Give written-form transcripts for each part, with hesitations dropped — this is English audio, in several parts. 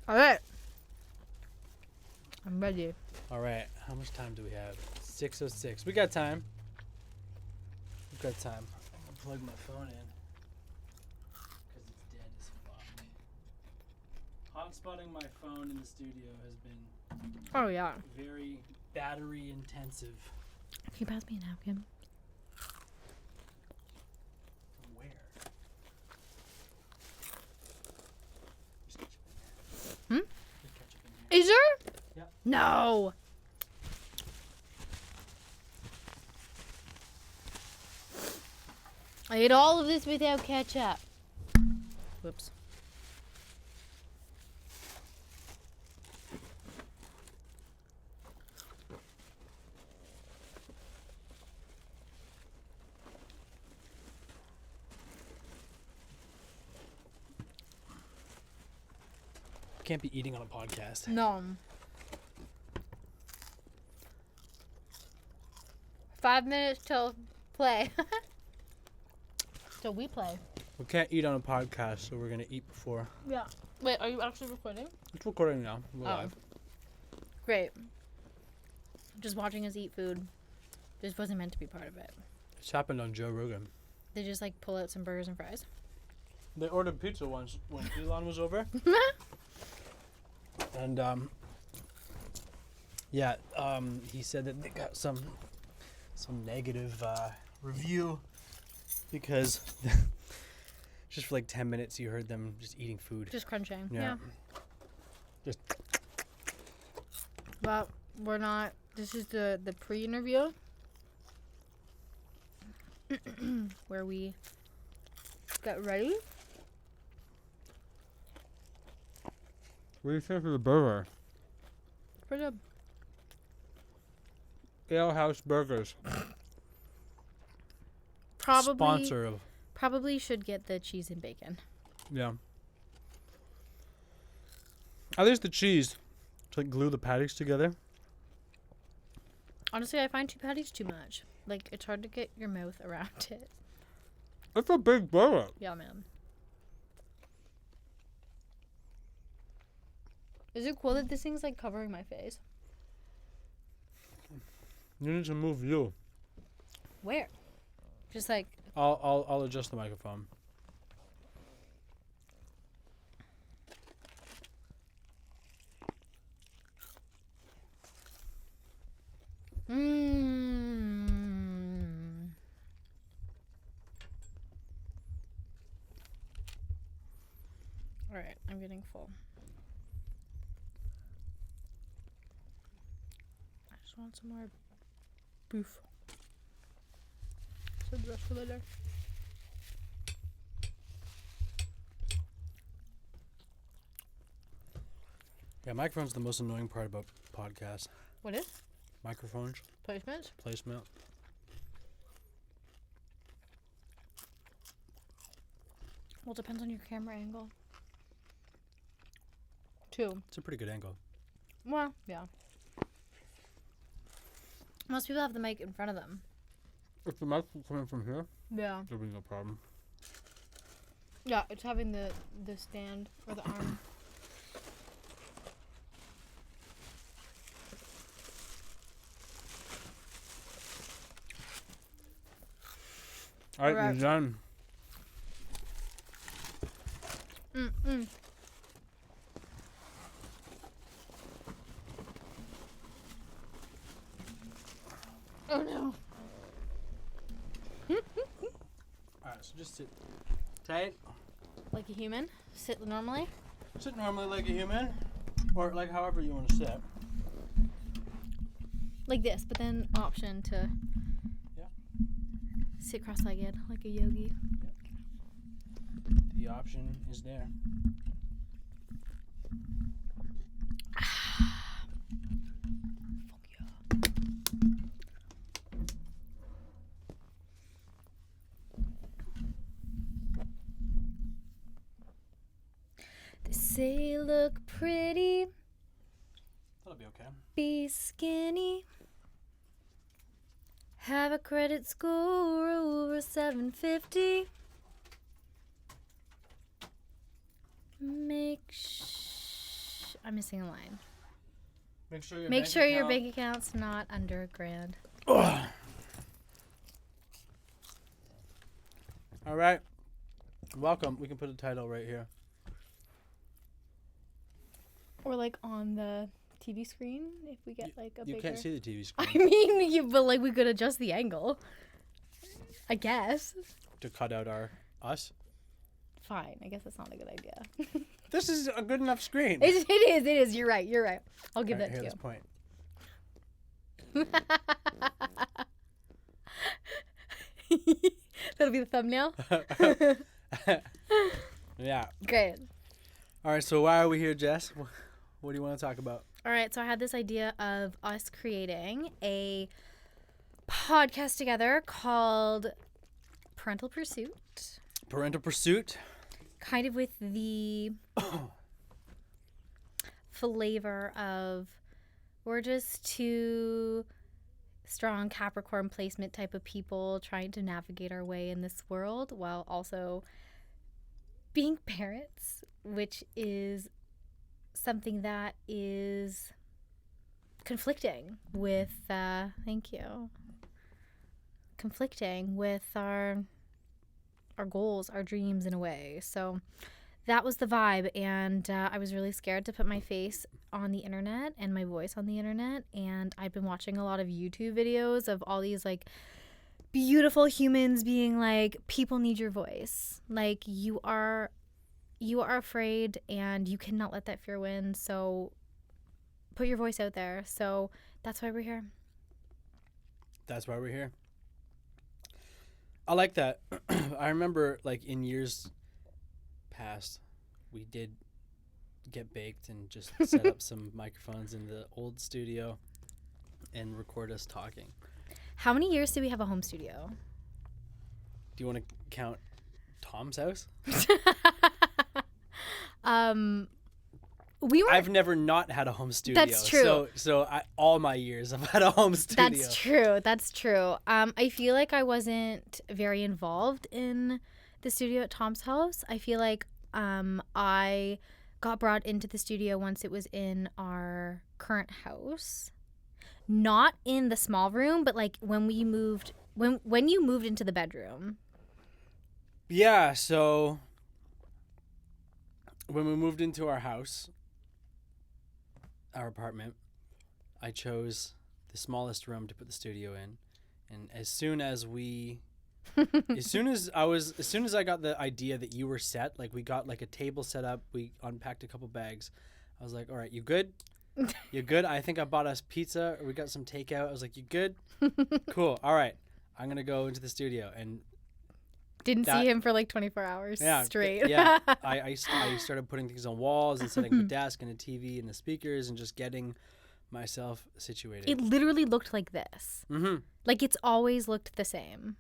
All right. I'm ready. All right. How much time do we have? 6:06. We got time. We've got time. I'm gonna plug my phone in because it's dead as fuck. Hotspotting my phone in the studio has been Oh, yeah. very battery intensive. Can you pass me a napkin? Where? There's ketchup in there. Hmm? There's ketchup in here. Is there? Yep. No. I ate all of this without ketchup. Whoops. Can't be eating on a podcast. No. 5 minutes till play. Till we play. We can't eat on a podcast, so we're gonna eat before. Yeah. Wait, are you actually recording? It's recording now. We're Oh. live. Great. Just watching us eat food. This wasn't meant to be part of it. It's happened on Joe Rogan. They just like pull out some burgers and fries. They ordered pizza once when Elon was over. And he said that they got some negative review because just for like 10 minutes you heard them just eating food. Just crunching. Yeah. Just Well, we're not. This is the pre-interview where we get ready. what do you think of the burger? Pretty good. Ale House Burgers. Sponsor of. Probably should get the cheese and bacon. Yeah. At least the cheese to like glue the patties together. Honestly, I find 2 patties too much. Like, it's hard to get your mouth around it. That's a big burger. Yeah, man. Is it cool that this thing's like covering my face? You need to move you. Where? Just like. I'll adjust the microphone. Alright, I'm getting full. I just want some more beef. Save the rest for later. Yeah, microphone's the most annoying part about podcasts. What is? Microphones, Placement? placement. Well, it depends on your camera angle. Too. It's a pretty good angle. Well, yeah. Most people have the mic in front of them. If the mic's coming from here, Yeah. there'll be no problem. Yeah, it's having the stand or the arm. Alright, Alright. you're done. Oh no. Alright, so just sit tight. Like a human? Sit normally? Sit normally like a human. Or like however you want to sit. Like this, but then option to sit cross-legged like a yogi. The option is there. Fuck yeah. They say look pretty, That'll be okay. be skinny, have a credit score over 750. Make I'm missing a line. Make sure your bank account's not under $1,000. All right. Welcome. We can put a title right here. Or like on the TV screen if we get like a bigger... You can't see the TV I screen. mean, but like we could adjust the angle. I guess. To cut out us. Fine. I guess that's not a good idea. This is a good enough screen. It is. You're right. I'll give that to you. This point. That'll be the thumbnail. Yeah. Great. All right. So why are we here, Jess? What do you want to talk about? All right. So I had this idea of us creating a podcast together called Parental Pursuit. Parental Pursuit. Kind of with the flavor of we're just two strong Capricorn placement type of people trying to navigate our way in this world while also being parents, which is something that is conflicting with conflicting with our goals, our dreams in a way. So that was the vibe, and I was really scared to put my face on the internet and my voice on the internet, and I've been watching a lot of YouTube videos of all these like beautiful humans being like, people need your voice. Like you are afraid and you cannot let that fear win, so put your voice out there. So that's why we're here. That's why we're here. I like that. I remember like in years past, we did get baked and just set up some microphones in the old studio and record us talking. How many years do we have a home studio? Do you want to count Tom's house? I've never not had a home studio. That's true. So all my years I've had a home studio. That's true. I feel like I wasn't very involved in the studio at Tom's house. I feel like I got brought into the studio once it was in our current house. Not in the small room, but like when we moved, when you moved into the bedroom. Yeah, so when we moved into our house, our apartment, I chose the smallest room to put the studio in. And as soon as I got the idea that you were set, like we got like a table set up, we unpacked a couple bags. I was like, all right, you good? You good? I think I bought us pizza, or we got some takeout. I was like, you good? Cool. All right. I'm going to go into the studio. And didn't see him for like 24 hours straight. Yeah. I started putting things on walls and setting up a desk and a TV and the speakers and just getting myself situated. It literally looked like this. Mm-hmm. Like it's always looked the same.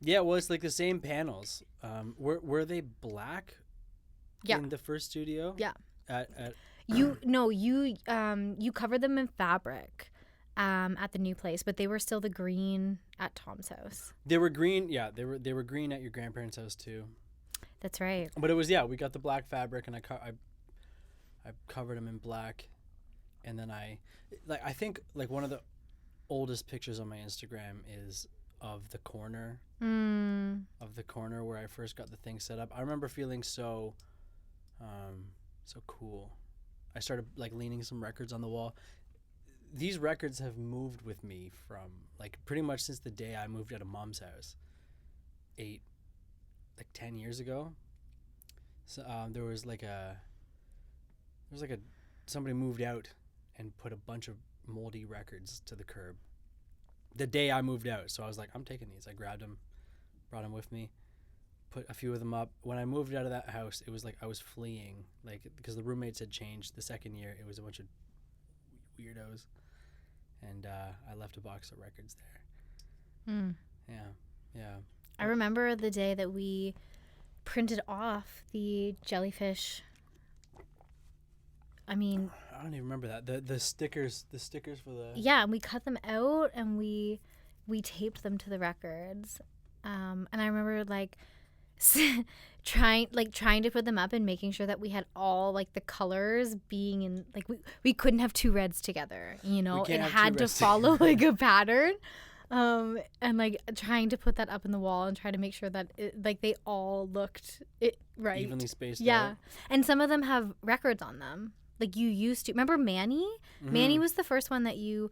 Yeah, well, it's like the same panels. Were they black? Yeah. In the first studio? Yeah. You covered them in fabric at the new place, but they were still the green at Tom's house. They were green. Yeah, they were green at your grandparents' house too. That's right. But it was, we got the black fabric, and I covered them in black, and then I think like one of the oldest pictures on my Instagram is of the corner where I first got the thing set up. I remember feeling so cool. I started like leaning some records on the wall. These records have moved with me from like pretty much since the day I moved out of Mom's house 10 years ago. So there was somebody moved out and put a bunch of moldy records to the curb the day I moved out. So I was like, I'm taking these. I grabbed them, brought them with me, put a few of them up. When I moved out of that house, it was like I was fleeing, like because the roommates had changed. The second year, it was a bunch of weirdos, and I left a box of records there. Yeah. I remember the day that we printed off the jellyfish. I mean, I don't even remember that. The stickers for the... Yeah, and we cut them out and we taped them to the records. And I remember like trying to put them up and making sure that we had all like the colors being in, like we couldn't have two reds together, you know. It had to follow like a pattern. And like trying to put that up in the wall and try to make sure that like they all looked right, evenly spaced yeah out. And some of them have records on them, like you used to remember Manny. Manny was the first one that you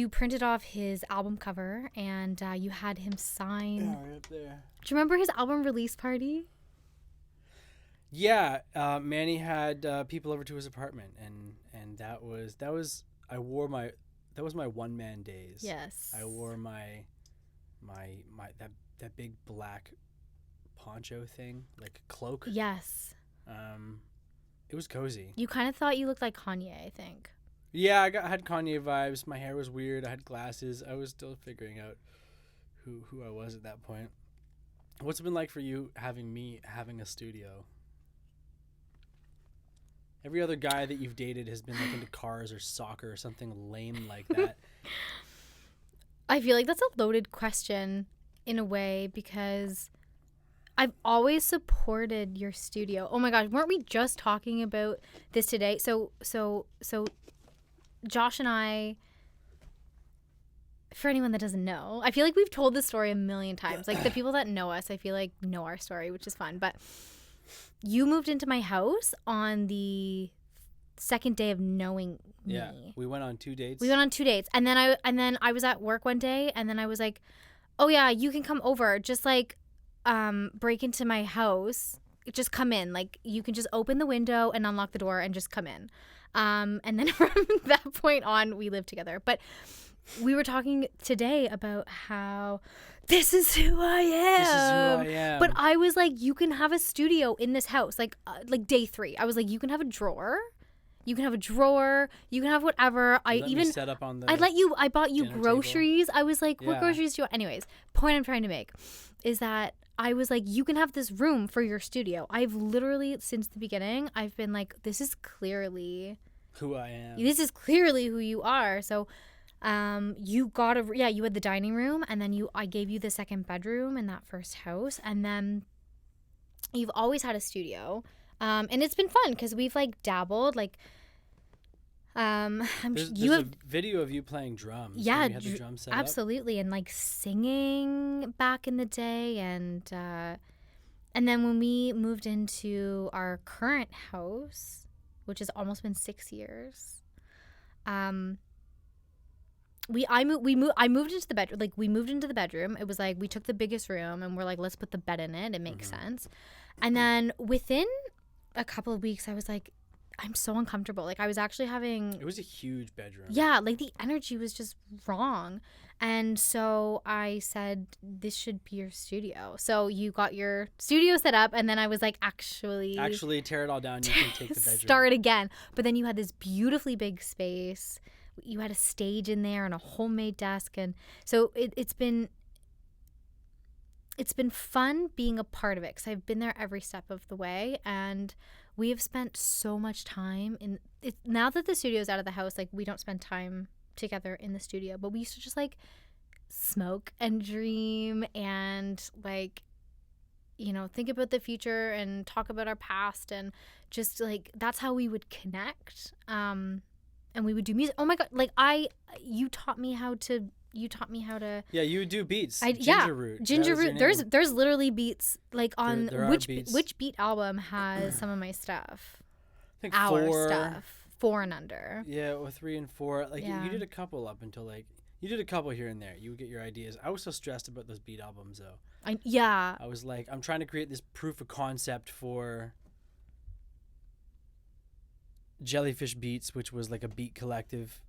printed off his album cover, and you had him sign. Yeah, right up there. Do you remember his album release party? Yeah, Manny had people over to his apartment, and that was that was my one man days. Yes. I wore my that big black poncho thing, like cloak. Yes. It was cozy. You kind of thought you looked like Kanye, I think. Yeah, I had Kanye vibes. My hair was weird. I had glasses. I was still figuring out who I was at that point. What's it been like for you having a studio? Every other guy that you've dated has been like into cars or soccer or something lame like that. I feel like that's a loaded question in a way, because I've always supported your studio. Oh my gosh, weren't we just talking about this today? So Josh and I, for anyone that doesn't know, I feel like we've told this story a million times. Like the people that know us, I feel like know our story, which is fun. But you moved into my house on the second day of knowing me. Yeah, we went on 2 dates. And then I was at work one day, and then I was like, "Oh yeah, you can come over. Just like break into my house. Just come in. Like you can just open the window and unlock the door and just come in." And then from that point on, we lived together. But we were talking today about how this is who I am. But I was like, you can have a studio in this house. Like day 3, I was like, you can have a drawer. You can have whatever. I even set up on the I bought you groceries. Table. I was like, what groceries do you want? Anyways, point I'm trying to make is that I was like, you can have this room for your studio. I've literally, since the beginning, I've been like, this is clearly who I am. This is clearly who you are. So you had the dining room, and then I gave you the second bedroom in that first house, and then you've always had a studio. And it's been fun because we've like dabbled, like there's a video of you playing drums. Yeah, you had the drum set absolutely, and like singing back in the day, and then when we moved into our current house, which has almost been 6 years, I moved into the bedroom. Like we moved into the bedroom. It was like we took the biggest room and we're like, let's put the bed in it. It makes sense. And then within a couple of weeks, I was like, I'm so uncomfortable. Like I was actually having. It was a huge bedroom. Yeah, like the energy was just wrong. And so I said, this should be your studio. So you got your studio set up, and then I was like, actually tear it all down. You can take the bedroom. Start again. But then you had this beautifully big space. You had a stage in there and a homemade desk, and so it's been fun being a part of it, because I've been there every step of the way, and we have spent so much time in it. Now that the studio's out of the house, like we don't spend time together in the studio, but we used to just like smoke and dream and like, you know, think about the future and talk about our past, and just like that's how we would connect. And we would do music. Oh my god, like you taught me how to. Yeah, you would do beats. Ginger root. There's literally beats like on there which beat album has some of my stuff. I think Our 4 stuff, 4 and under. Yeah, or 3 and 4. Like Yeah. you did a couple up until like you did a couple here and there. You would get your ideas. I was so stressed about those beat albums though. I was like, I'm trying to create this proof of concept for Jellyfish Beats, which was like a beat collective.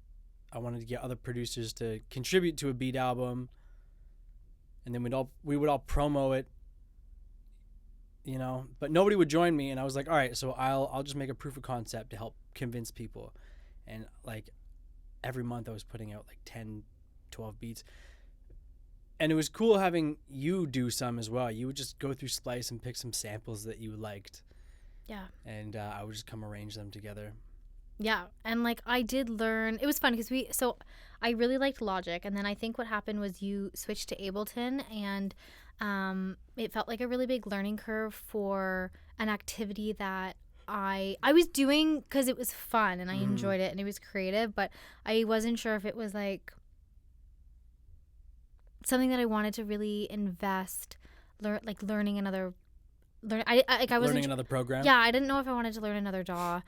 I wanted to get other producers to contribute to a beat album, and then we would all promo it, you know, but nobody would join me. And I was like, all right, so I'll just make a proof of concept to help convince people. And like every month I was putting out like 10, 12 beats, and it was cool having you do some as well. You would just go through Splice and pick some samples that you liked. Yeah. And I would just come arrange them together. Yeah, and like I did learn, it was fun because I really liked Logic, and then I think what happened was you switched to Ableton, and It felt like a really big learning curve for an activity that I was doing because it was fun and I enjoyed it and it was creative, but I wasn't sure if it was like something that I wanted to really invest, learning another I wasn't Learning another program. Yeah, I didn't know if I wanted to learn another DAW.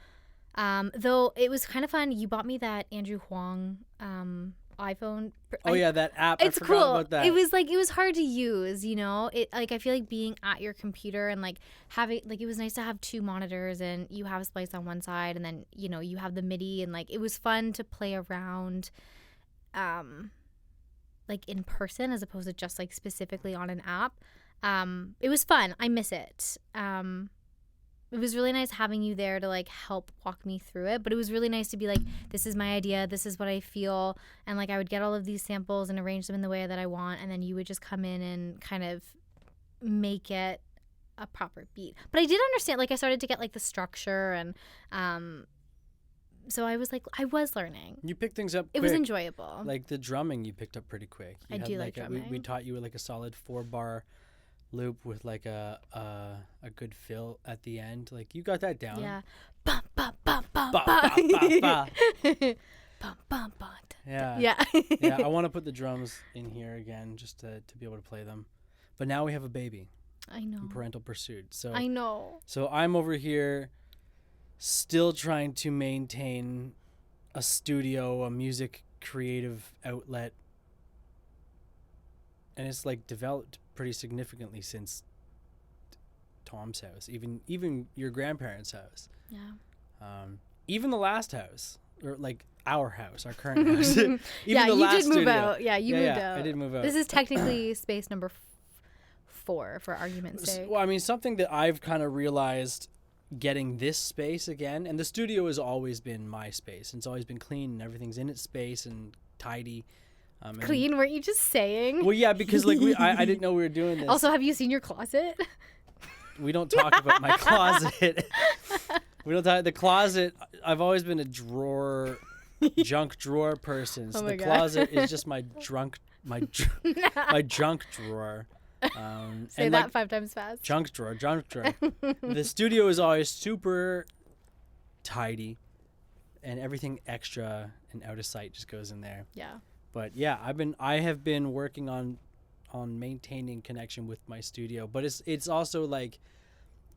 Though it was kind of fun. You bought me that Andrew Huang iPhone. Oh yeah, that app. It's I forgot cool. about that. It was hard to use, you know. It like I feel like being at your computer and like having like it was nice to have two monitors and you have Splice on one side and then you know you have the MIDI and like it was fun to play around, like in person as opposed to just like specifically on an app. It was fun. I miss it. It was really nice having you there to like help walk me through it, but it was really nice to be like, this is my idea, this is what I feel, and like I would get all of these samples and arrange them in the way that I want, and then you would just come in and kind of make it a proper beat. But I did understand, like I started to get like the structure and so I was learning. You picked things up quick. It was enjoyable. Like the drumming you picked up pretty quick. I do like drumming. We taught you like a solid 4-bar loop with like a good fill at the end. Like you got that down. Yeah. Bum, bum, bum, bum, Ba, bum. ba, ba, ba. Bum, bum, bum. Yeah. Yeah. Yeah, I want to put the drums in here again just to be able to play them. But now we have a baby. I know. In Parental Pursuit. So I know. So I'm over here still trying to maintain a studio, a music creative outlet. And it's like developed pretty significantly since Tom's house, even your grandparents' house. Yeah. Even the last house, or like our house, our current house. Even yeah, the you last did move studio. out. Yeah, you moved out. I did move out. This is technically space number 4 for argument's sake. Well, I mean, something that I've kind of realized getting this space again, and the studio has always been my space, and it's always been clean and everything's in its space and tidy. Clean, weren't you just saying? Well, yeah, because like I didn't know we were doing this. Also, have you seen your closet? We don't talk about my closet. We don't talk the closet. I've always been a junk drawer person. So Oh my the God. closet is just my junk drawer. Say and that like, 5 times fast. junk drawer. The studio is always super tidy, and everything extra and out of sight just goes in there. Yeah. But yeah, I have been working on maintaining connection with my studio, but it's also like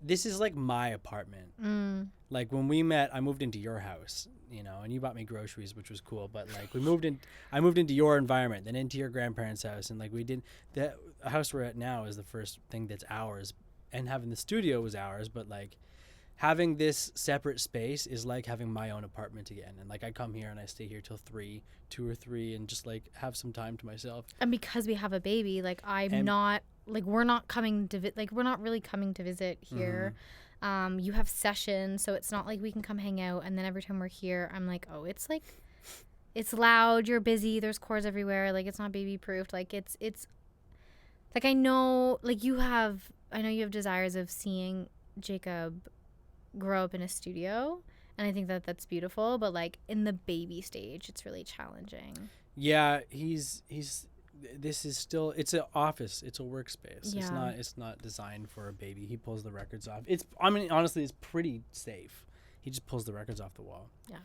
this is like my apartment. Like when we met, I moved into your house, you know, and you bought me groceries, which was cool. But like I moved into your environment, then into your grandparents' house, and like the house we're at now is the first thing that's ours, and having the studio was ours. But like having this separate space is like having my own apartment again. And like I come here and I stay here till 2 or 3, and just like have some time to myself. And because we have a baby, like we're not we're not really coming to visit here. You have sessions, so it's not like we can come hang out, and then every time we're here I'm like, oh, it's loud, you're busy, there's cords everywhere, like it's not baby proofed. Like it's like I know you have desires of seeing Jacob grow up in a studio, and I think that that's beautiful, but like in the baby stage it's really challenging. Yeah, this is still, it's an office, it's a workspace. Yeah. It's not designed for a baby. He pulls the records off. Honestly it's pretty safe. He just pulls the records off the wall. Yeah.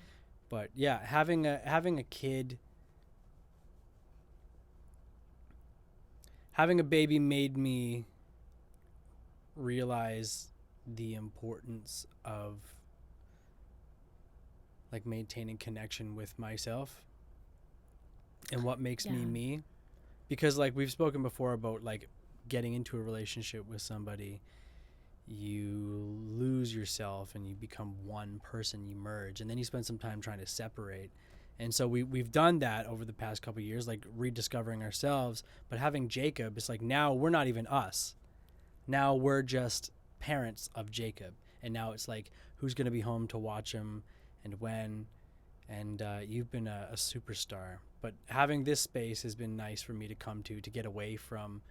But yeah, having a kid, having a baby made me realize the importance of like maintaining connection with myself and what makes me, because like we've spoken before about like getting into a relationship with somebody, you lose yourself and you become one person, you merge, and then you spend some time trying to separate. And so we've done that over the past couple of years, like rediscovering ourselves. But having Jacob, it's like now we're not even us. Now we're just parents of Jacob. And now it's like, who's going to be home to watch him and when? And you've been a superstar. But having this space has been nice for me to come to get away from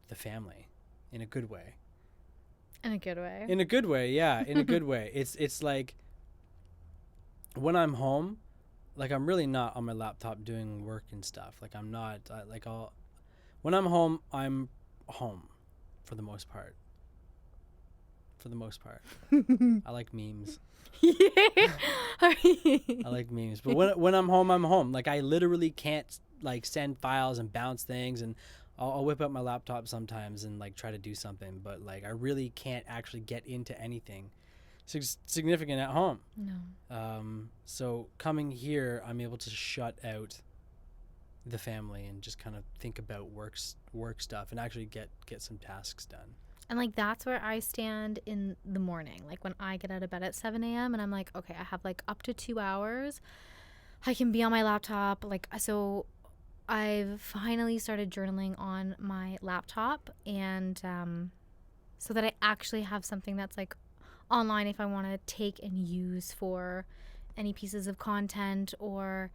the family in a good way. In a good way. In a good way, yeah. In a good way. It's like when I'm home, like I'm really not on my laptop doing work and stuff. Like I'm not when I'm home, I'm home for the most part. I like memes. I like memes. But when I'm home. Like, I literally can't, like, send files and bounce things, and I'll whip out my laptop sometimes and, like, try to do something. But, like, I really can't actually get into anything significant at home. No. So coming here, I'm able to shut out the family and just kind of think about work stuff and actually get some tasks done. And, like, that's where I stand in the morning. Like, when I get out of bed at 7 a.m. and I'm like, okay, I have, like, up to 2 hours. I can be on my laptop. Like, so I've finally started journaling on my laptop, and so that I actually have something that's, like, online if I want to take and use for any pieces of content, or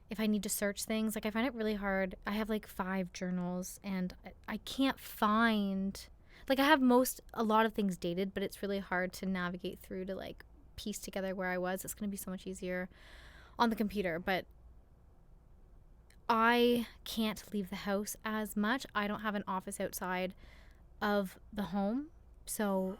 if I need to search things. Like, I find it really hard. I have, like, 5 journals, and I can't find... Like, I have a lot of things dated, but it's really hard to navigate through to, like, piece together where I was. It's going to be so much easier on the computer, but I can't leave the house as much. I don't have an office outside of the home. So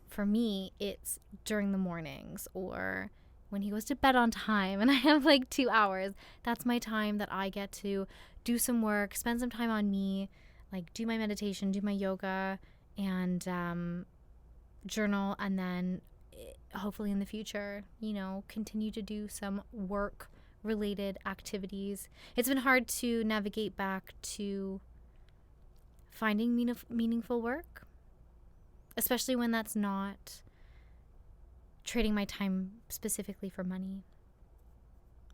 for me, it's during the mornings or when he goes to bed on time and I have, like, 2 hours. That's my time that I get to do some work, spend some time on me, like, do my meditation, do my yoga, and journal, and then hopefully in the future, continue to do some work related activities. It's been hard to navigate back to finding meaningful work, especially when that's not trading my time specifically for money,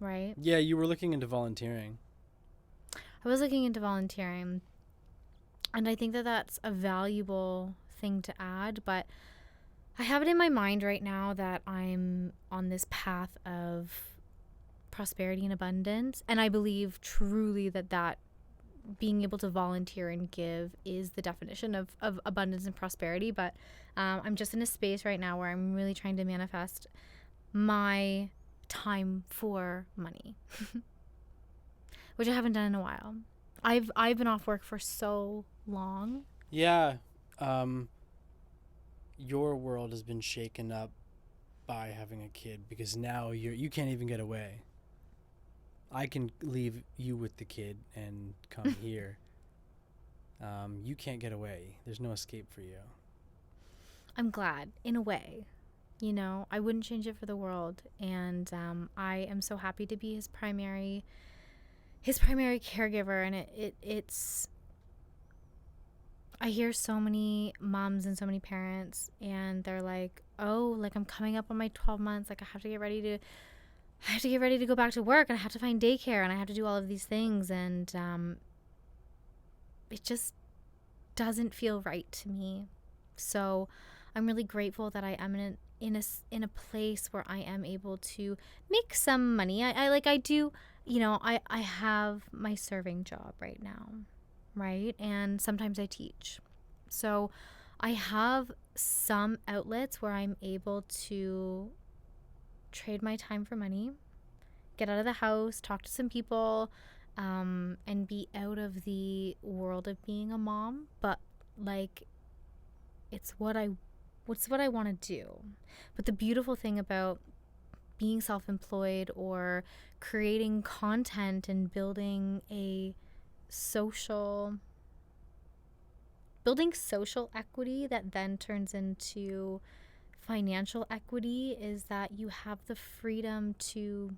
right? Yeah, you were looking into volunteering. I was looking into volunteering, and I think that that's a valuable thing to add, but I have it in my mind right now that I'm on this path of prosperity and abundance, and I believe truly that being able to volunteer and give is the definition of abundance and prosperity. But I'm just in a space right now where I'm really trying to manifest my time for money, which I haven't done in a while. I've been off work for so long. Yeah. Your world has been shaken up by having a kid, because now you can't even get away. I can leave you with the kid and come here. You can't get away. There's no escape for you. I'm glad, in a way. I wouldn't change it for the world. And I am so happy to be his primary caregiver. And it's I hear so many moms and so many parents, and they're like, oh, like, I'm coming up on my 12 months. Like, I have to get ready to go back to work, and I have to find daycare, and I have to do all of these things. And it just doesn't feel right to me. So I'm really grateful that I am in a place where I am able to make some money. I do, I have my serving job right now, right? And sometimes I teach. So I have some outlets where I'm able to trade my time for money, get out of the house, talk to some people, and be out of the world of being a mom. But, like, it's what I want to do. But the beautiful thing about being self-employed or creating content and building social equity that then turns into financial equity is that you have the freedom to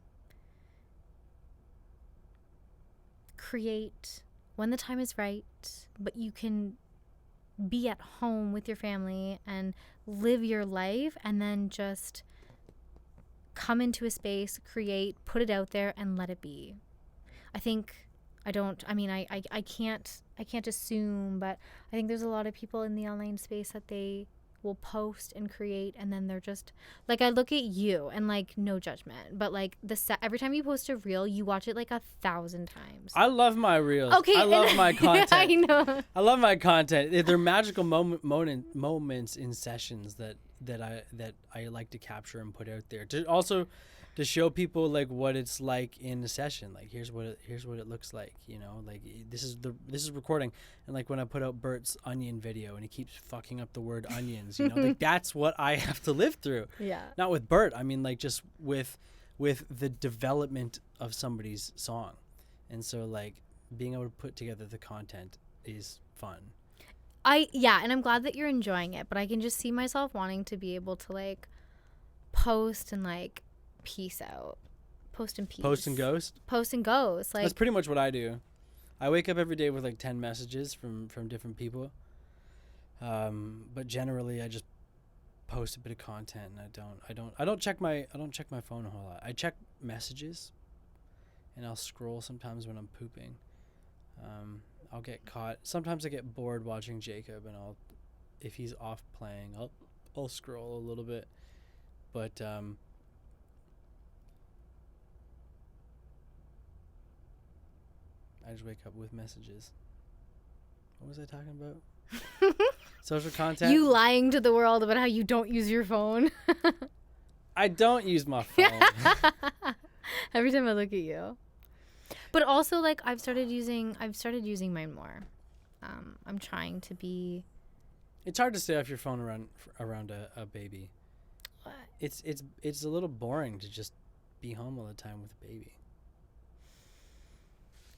create when the time is right, but you can be at home with your family and live your life, and then just come into a space, create, put it out there, and let it be. I can't assume, but I think there's a lot of people in the online space that they will post and create, and then they're just like, I look at you and, like, no judgment, but, like, every time you post a reel, you watch it like 1,000 times. I love my reels. Okay, I love my content. I know. I love my content. They're magical moments in sessions that I like to capture and put out there. To also to show people like what it's like in a session. Like here's what it looks like, you know, like this is recording. And like when I put out Bert's onion video and he keeps fucking up the word onions, you know, like that's what I have to live through. Yeah. Not with Bert, I mean like just with the development of somebody's song. And so like being able to put together the content is fun. And I'm glad that you're enjoying it, but I can just see myself wanting to be able to like post and like peace out. Post and peace. Post and ghost? Post and ghost. Like that's pretty much what I do. I wake up every day with like 10 messages from different people. But generally I just post a bit of content and I don't check my phone a whole lot. I check messages and I'll scroll sometimes when I'm pooping. I'll get caught. Sometimes I get bored watching Jacob, and if he's off playing, I'll scroll a little bit. But I just wake up with messages. What was I talking about? Social content. You lying to the world about how you don't use your phone. I don't use my phone. Every time I look at you. But also, like, I've started using mine more. I'm trying to be. It's hard to stay off your phone around a baby. What? It's a little boring to just be home all the time with a baby.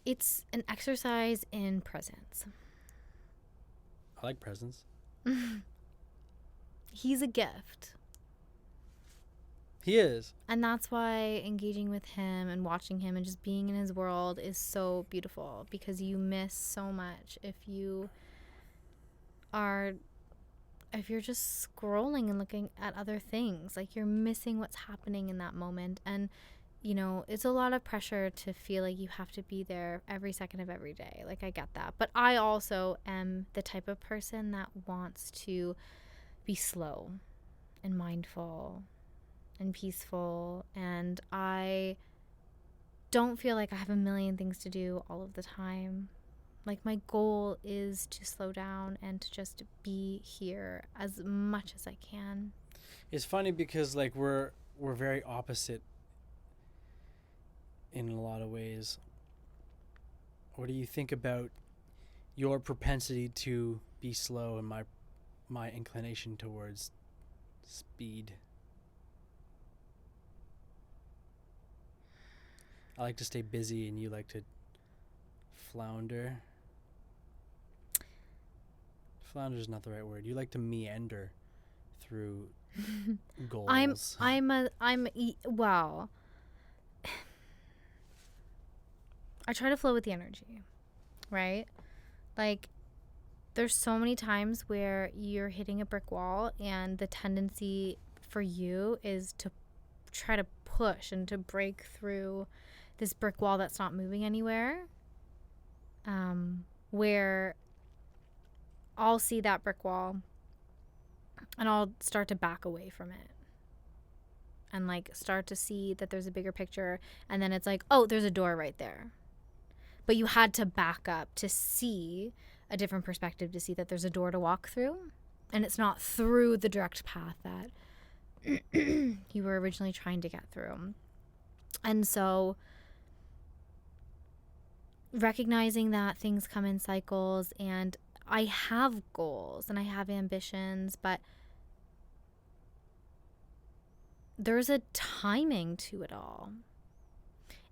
It's an exercise in presence. I like presents. He's a gift. He is. And that's why engaging with him and watching him and just being in his world is so beautiful, because you miss so much if you're just scrolling and looking at other things. Like, you're missing what's happening in that moment. And, you know, it's a lot of pressure to feel like you have to be there every second of every day. Like, I get that. But I also am the type of person that wants to be slow and mindful and peaceful, and I don't feel like I have a million things to do all of the time. Like, my goal is to slow down and to just be here as much as I can. It's funny because like we're very opposite in a lot of ways. What do you think about your propensity to be slow and my inclination towards speed? I like to stay busy and you like to flounder. Flounder is not the right word. You like to meander through goals. Well, I try to flow with the energy, right? Like, there's so many times where you're hitting a brick wall and the tendency for you is to try to push and to break through this brick wall that's not moving anywhere, where I'll see that brick wall and I'll start to back away from it and like start to see that there's a bigger picture, and then it's like, oh, there's a door right there, but you had to back up to see a different perspective, to see that there's a door to walk through, and it's not through the direct path that you were originally trying to get through. And so recognizing that things come in cycles, and I have goals and I have ambitions, but there's a timing to it all.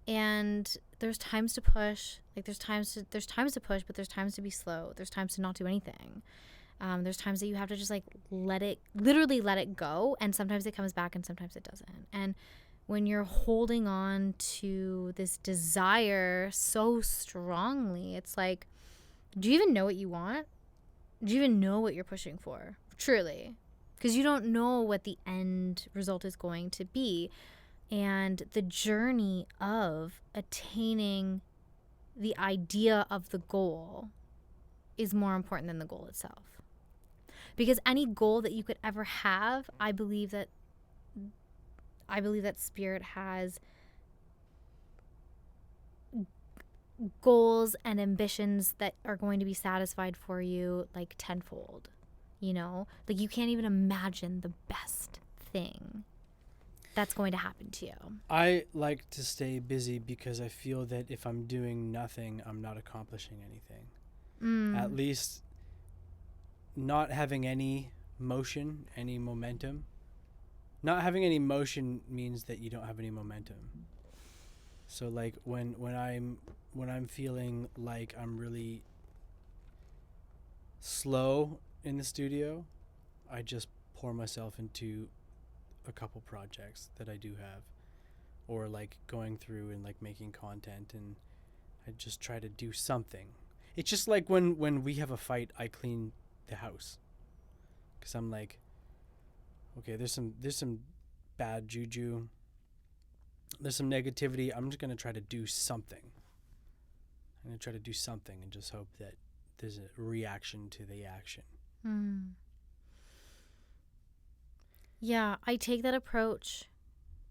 And there's times to push, like there's times to push, but there's times to be slow. There's times to not do anything. There's times that you have to just like literally let it go, and sometimes it comes back and sometimes it doesn't. And when you're holding on to this desire so strongly, it's like, do you even know what you want? Do you even know what you're pushing for? Truly. Because you don't know what the end result is going to be. And the journey of attaining the idea of the goal is more important than the goal itself. Because any goal that you could ever have, I believe that Spirit has goals and ambitions that are going to be satisfied for you like tenfold. you know? Like, you can't even imagine the best thing that's going to happen to you. I like to stay busy because I feel that if I'm doing nothing, I'm not accomplishing anything. At least not having any motion, any momentum. Not having any motion means that you don't have any momentum. So like when I'm feeling like I'm really slow in the studio, I just pour myself into a couple projects that I do have, or like going through and like making content, and I just try to do something. It's just like when we have a fight, I clean the house because I'm like, okay, there's some bad juju, there's some negativity. I'm just gonna try to do something. I'm gonna try to do something and just hope that there's a reaction to the action. Yeah, I take that approach.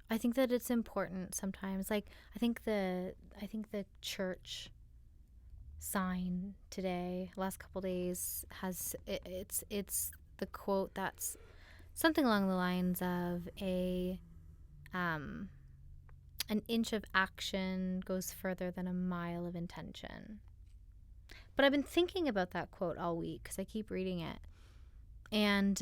I think that it's important sometimes. Like, I think the church sign today, last couple days, has it's the quote that's something along the lines of an inch of action goes further than a mile of intention. But I've been thinking about that quote all week because I keep reading it. And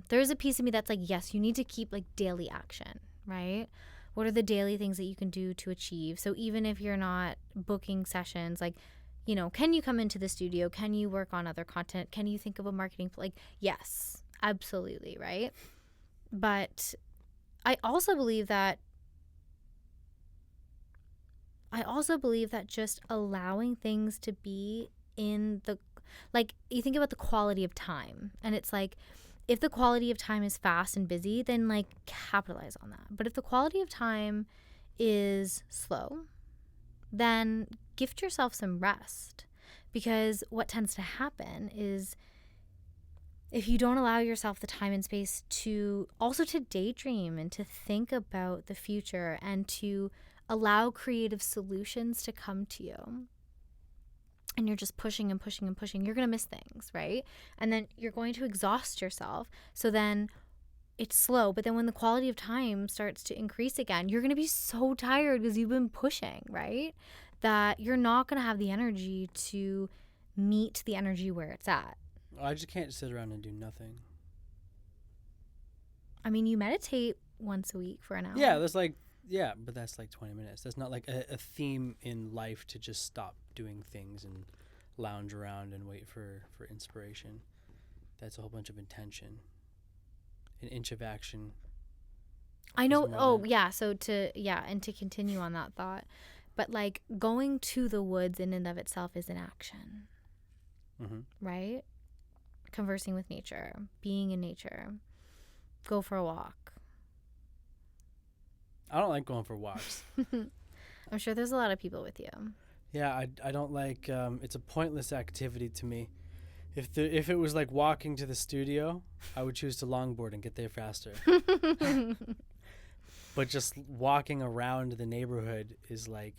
there's a piece of me that's like, yes, you need to keep like daily action, right? What are the daily things that you can do to achieve? So even if you're not booking sessions, like, you know, can you come into the studio? Can you work on other content? Can you think of a marketing, like, yes, absolutely, right? But I also believe that just allowing things to be in the, like, you think about the quality of time, and it's like, if the quality of time is fast and busy, then like capitalize on that. But if the quality of time is slow, then gift yourself some rest. Because what tends to happen is, if you don't allow yourself the time and space to also to daydream and to think about the future and to allow creative solutions to come to you, and you're just pushing and pushing and pushing, you're going to miss things, right? And then you're going to exhaust yourself. So then it's slow. But then when the quality of time starts to increase again, you're going to be so tired because you've been pushing, right? That you're not going to have the energy to meet the energy where it's at. I just can't sit around and do nothing. I mean, you meditate once a week for an hour. Yeah, but that's like 20 minutes. That's not like a theme in life to just stop doing things and lounge around and wait for inspiration. That's a whole bunch of intention. An inch of action. I know. Oh, yeah. So and to continue on that thought, but like going to the woods in and of itself is an action, right? Conversing with nature, being in nature, go for a walk. I don't like going for walks. I'm sure there's a lot of people with you. Yeah, I don't like. It's a pointless activity to me. If it was like walking to the studio, I would choose to longboard and get there faster. But just walking around the neighborhood is like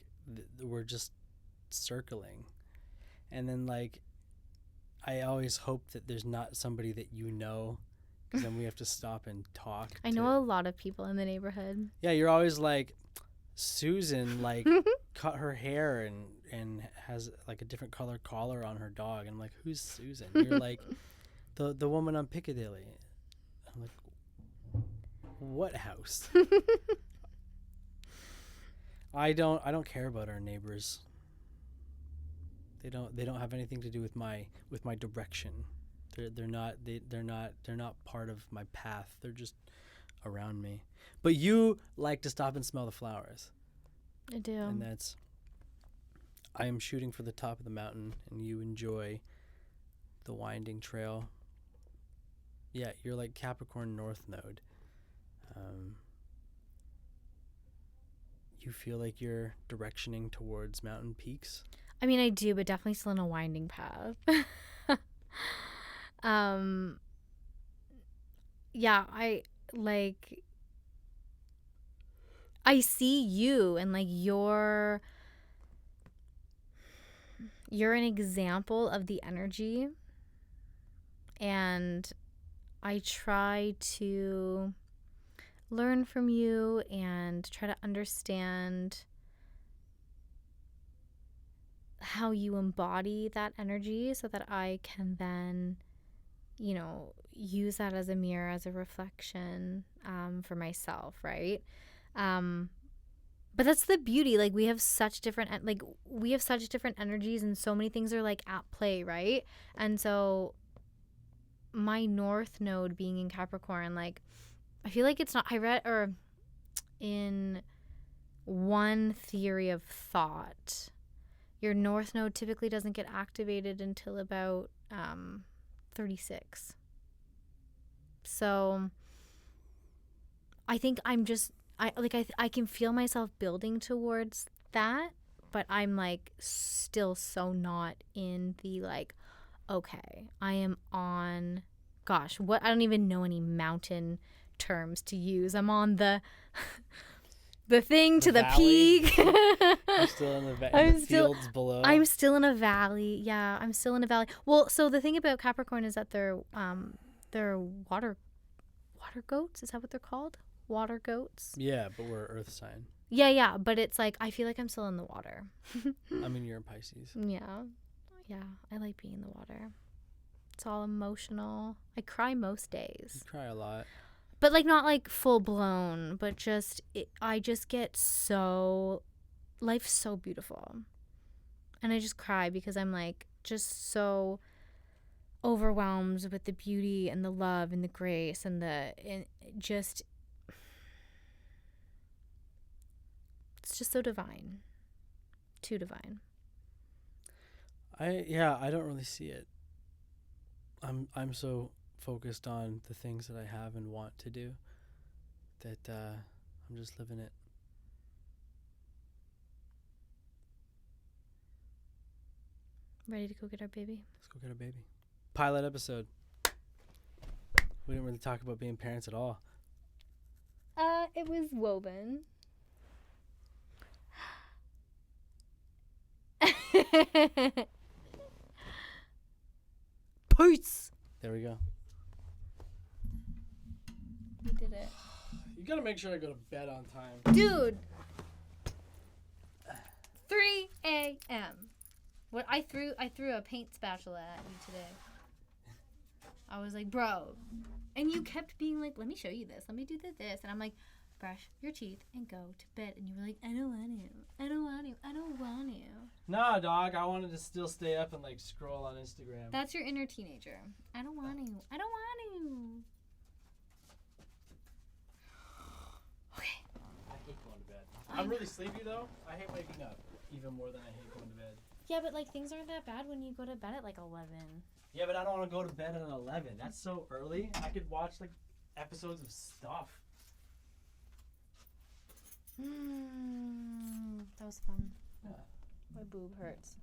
we're just circling, and then like I always hope that there's not somebody that you know, because then we have to stop and talk. I know a lot of people in the neighborhood. Yeah, you're always like, Susan like cut her hair and has like a different color collar on her dog, and I'm like, who's Susan? You're like the woman on Piccadilly. I'm like, what house? I don't care about our neighbors. They don't have anything to do with my direction. They're not part of my path. They're just around me. But you like to stop and smell the flowers. I do. And I am shooting for the top of the mountain, and you enjoy the winding trail. Yeah, you're like Capricorn North Node. You feel like you're directioning towards mountain peaks? I mean, I do, but definitely still in a winding path. Yeah, I see you, and like you're an example of the energy, and I try to learn from you and try to understand how you embody that energy so that I can then, use that as a mirror, as a reflection for myself, right? But that's the beauty. Like, we have such different energies, and so many things are like at play, right? And so my North Node being in Capricorn, like, I feel like it's not. I read or in one theory of thought, your North Node typically doesn't get activated until about 36. So I think I can feel myself building towards that, but I'm like still so not in the like, okay, I am on, gosh, what, I don't even know any mountain terms to use. I'm on the thing The to the valley. peak. You're still in the fields below. I'm still in a valley. Yeah, I'm still in a valley. Well, so the thing about Capricorn is that they're water goats. Is that what they're called? Water goats. Yeah, but we're Earth sign. Yeah, but it's like I feel like I'm still in the water. I mean, you're in Pisces. Yeah, I like being in the water. It's all emotional. I cry most days. You cry a lot. But like not like full blown, but I just get so, life's so beautiful. And I just cry because I'm like just so overwhelmed with the beauty and the love and the grace and just, it's just so divine. Too divine. I don't really see it. I'm so focused on the things that I have and want to do that I'm just living it. Ready to go get our baby? Let's go get a baby. Pilot episode. We didn't really talk about being parents at all. It was woven. Peace. There we go. We did it. You gotta make sure I go to bed on time. Dude. 3 a.m. What I threw a paint spatula at you today. I was like, bro. And you kept being like, let me show you this. Let me do this. And I'm like, brush your teeth and go to bed. And you were like, I don't want to. I don't want to. I don't want to. Nah, dog. I wanted to still stay up and like scroll on Instagram. That's your inner teenager. I don't want to. I don't want to. Okay. I hate going to bed. I'm really sleepy though. I hate waking up even more than I hate going to bed. Yeah, but like things aren't that bad when you go to bed at like 11. Yeah, but I don't want to go to bed at 11. That's so early. I could watch like episodes of stuff. That was fun. Yeah. My boob hurts.